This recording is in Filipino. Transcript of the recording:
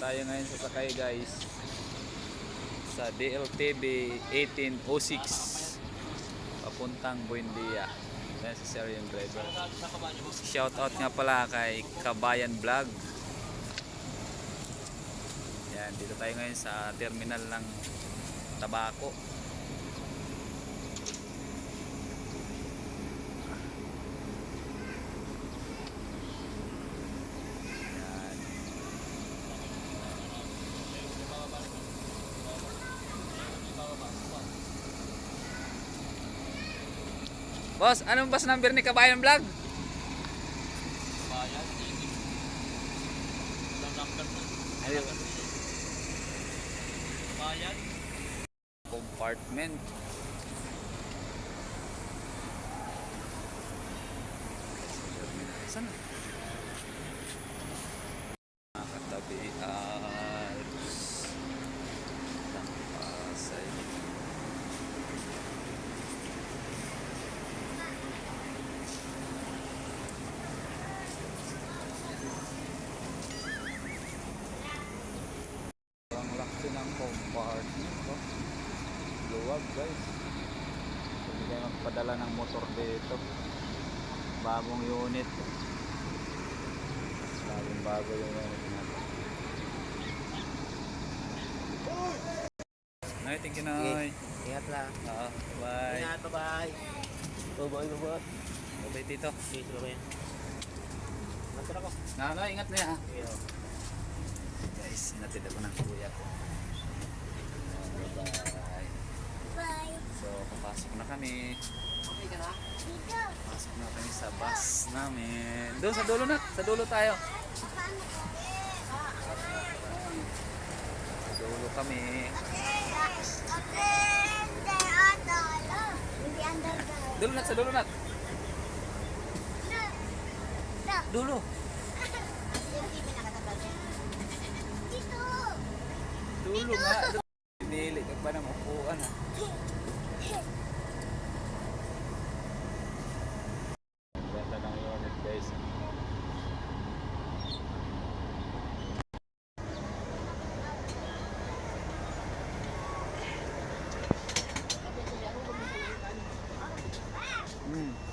tayo ngayon sa sakay guys sa DLTV 1806 papuntang Buendia. Ayan si Sir yung driver. Shout out nga pala kay Kabayan Vlog. Yan, dito tayo ngayon sa terminal ng Tabaco. Boss, anong bus number ni Kabayan Vlog? Kabayan, ilang number na? Ayun. Kabayan. Compartment. Sana? Nakatabi Alps ng Pasay. Ang laki ng compartment, oh. Luwag guys. Hindi kayo magpadala ng motor dito. Bagong unit. Bago yung unit natin. Nay, thank you Nay. Ingat lang. Bye. Ingat, bye-bye. Bye-bye. Bye tito. Sige, bye-bye. Nasaan ako? Nay, ingat na ya. Okay, oh. Guys, inatid ako ng kuya ko. Bye. Bye. So, papasok na kami. Okay ka na? Dito. Pasok na kami sa bus namin. Doon sa dulo na. Sa dulo tayo. Sa dulo kami. Dulo na, sa dulo na. Dulo. Dulo nga. Pinili ka pa ng upuan ha. Ganda ng unit guys. Hmm.